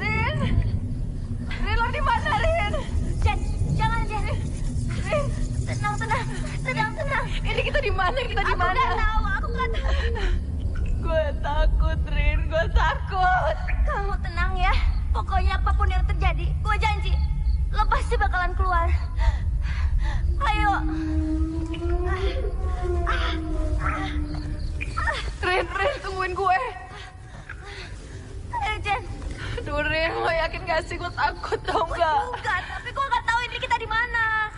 Rin! Rin, lo di mana, Rin? Jen, jangan, Jen. Rin, tenang. Ini kita di mana? Kita di Aku mana? nggak tahu, aku nggak tahu. Gue takut, Rin. Gue takut. Kamu tenang ya. Pokoknya apapun yang terjadi, gue janji. Lo pasti bakalan keluar. Ayo. Rin, tungguin gue. Ayo, Jen. Aduh, Rin, lo yakin gak sih? Gue takut tau gak? Juga, tapi gue gak tahu ini kita di mana.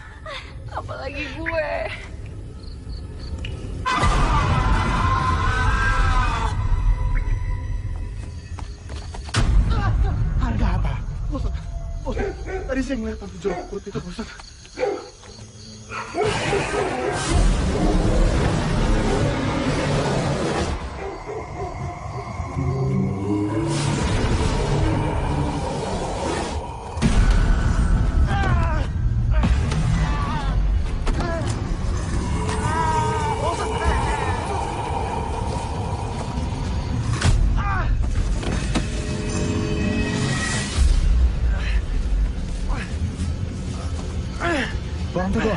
Apalagi gue. Ada apa? Tadi saya ngeliat hantu jeruk purut itu, Pak Ustadz. Bantu doa.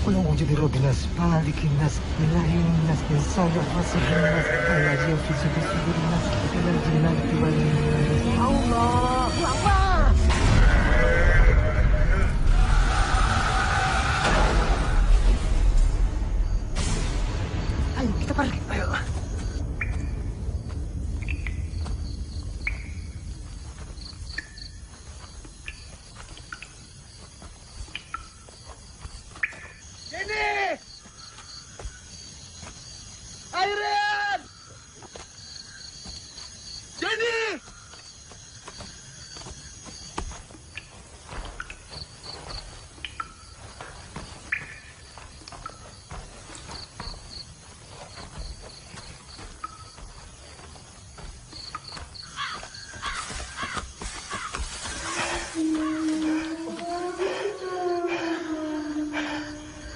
Kulo wujud robinas, malikinas, ilahinas, insalah wasihinas, ayajiyah fisibisibirinas, ilahinas, diwalinas. Allah, Allah. Ayo, kita pergi. Ayo.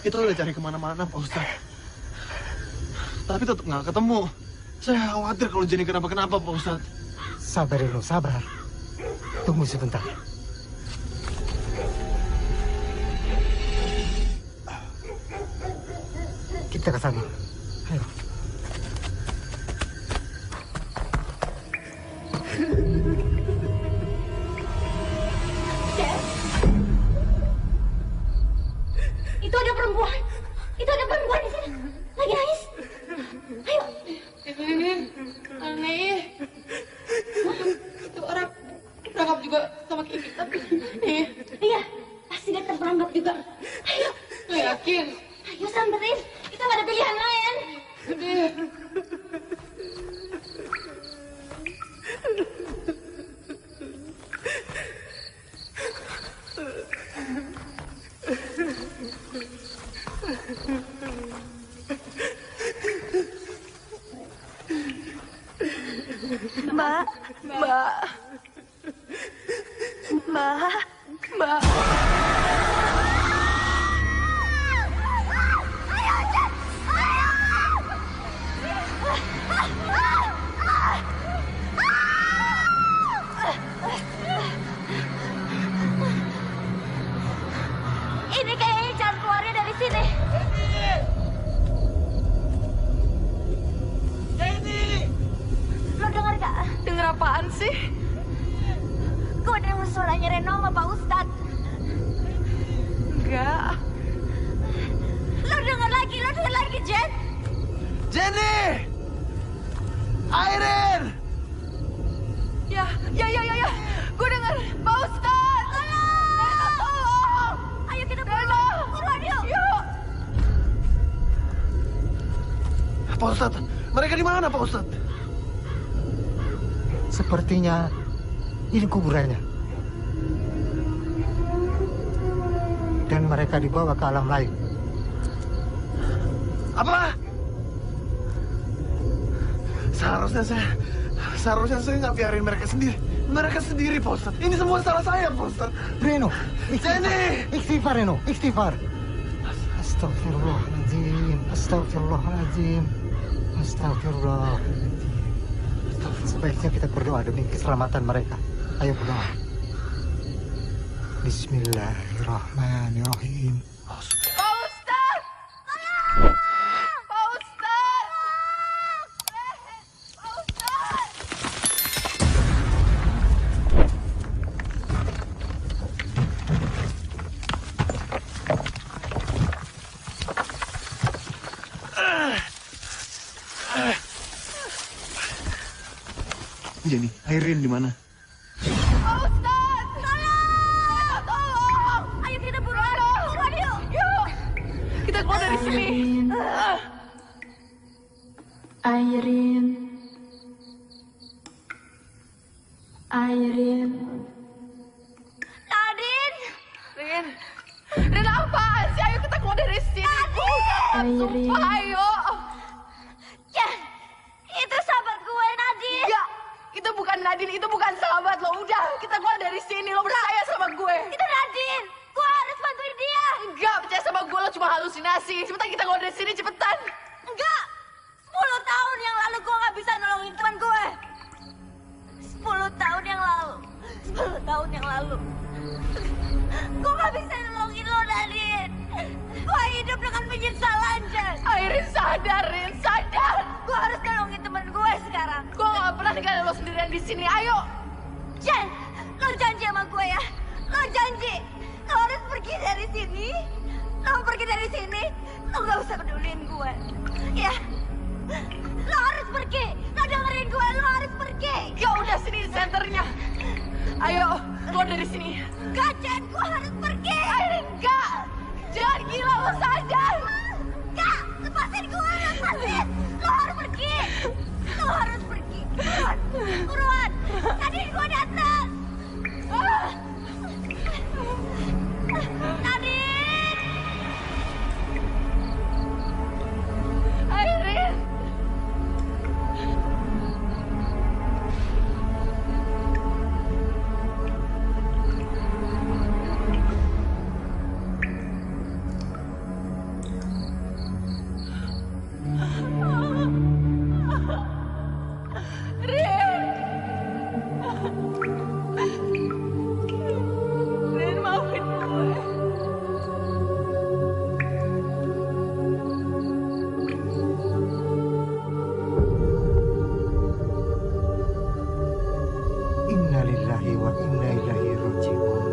Kita udah cari kemana-mana, Pak Ustadz. Tapi tetap nggak ketemu. Saya khawatir kalau Jenny kenapa-kenapa, Pak Ustadz. Sabar dulu, sabar. Tunggu sebentar. Kita ke sana. Ayo. Itu ada perempuan. Itu ada perempuan di sana. Lagi nangis. Ayo. Ini aneh. Itu orang perangkap juga sama kayak kita. Iya, pasti dia terperangkap juga. Ayo. Lo yakin? Ayo samperin. Kita gak ada pilihan lain. Udah. Mbak. Ini kayaknya jalan keluarnya dari sini. Lo denger gak? Denger apaan sih? Gue denger suaranya Reno sama Pak Ustadz. Enggak. Lo denger lagi, Jen. Jenny! Airin! Ya. Gue denger. Pak Ustadz. Tolong. Ayo kita pulang. Buruan yuk. Pak Ustadz, mereka di mana, Pak Ustadz? Sepertinya ini kuburannya. Dan mereka dibawa ke alam lain. Apa? Seharusnya saya nggak biarin mereka sendiri. Mereka sendiri, Pak Ustadz. Ini semua salah saya, Pak Ustadz. Reno, Jenny! istighfar Reno, istighfar. Astagfirullahaladzim, astagfirullahaladzim, astagfirullahaladzim. Sebaiknya kita berdoa demi keselamatan mereka. Ayo berdoa. Bismillahirrahmanirrahim. Pak Ustadz. Pak Ustadz. Jenny, Airin di mana? Pak Ustadz! Tolong! Tolong! Ayo kita buruan yuk. Yuk! Kita keluar dari sini. Airin. Airin. Nadine! Rin apaan sih? Ayo kita keluar dari sini. Airin. Sumpah, ayo. Ya, itu sahabat gue Nadine. Enggak, itu bukan Nadine, itu bukan sahabat lo. Udah, kita keluar dari sini. Lo percaya sama gue? Itu Nadine. Gue harus bantuin dia. Enggak, percaya sama gue. Lo cuma halusinasi. Cepetan kita keluar dari sini, cepetan. Enggak. 10 tahun yang lalu gue gak bisa nolongin teman gue. 10 tahun yang lalu. 10 tahun yang lalu. Gue gak bisa nolongin lo, Nadine. Gue hidup dengan penyesalan, Jen. Airin sadar, Rin, sadar. Gue harus nolongin teman gue sekarang. Gue gak pernah ninggalin lo sendirian di sini. Ayo. Jen, lo janji sama gue ya. Lo janji. Lo harus pergi dari sini. Lo pergi dari sini. Lo gak usah peduliin gue. Ya. Lo harus pergi. Lo dengerin gue. Lo harus pergi. Ya udah, sini senternya. Ayo, keluar dari sini. Gak, Jen. Gue harus pergi. Airin, enggak. Jangan gila, lo sadar. Gak, lepasin gue. Lepasin. Lo harus pergi. Lo harus pergi. Buruan. Buruan. Tadi gue datang. Nadine. Airin. Rin, maafin gue. Inna lillahi wa inna ilaihi raji'un.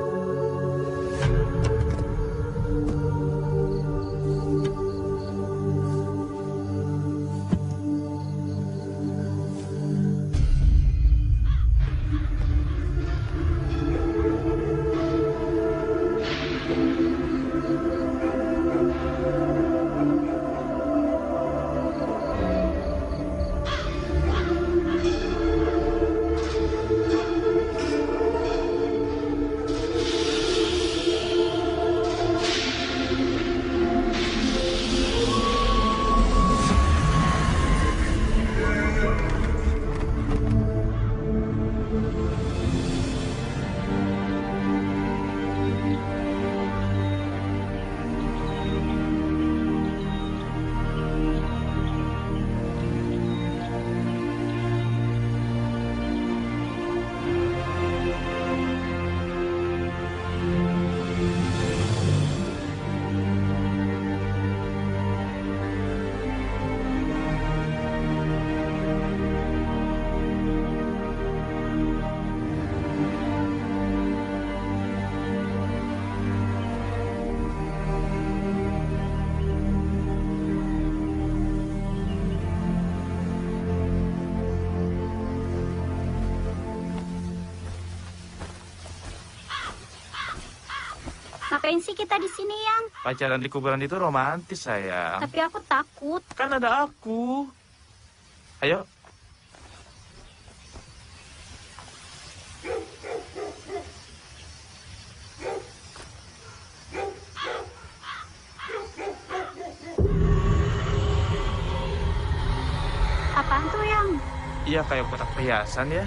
Ngapain sih kita di sini, Yang? Pacaran di kuburan itu romantis, sayang. Tapi aku takut. Kan ada aku. Ayo. Apaan tuh, Yang? Iya, kayak kotak perhiasan ya.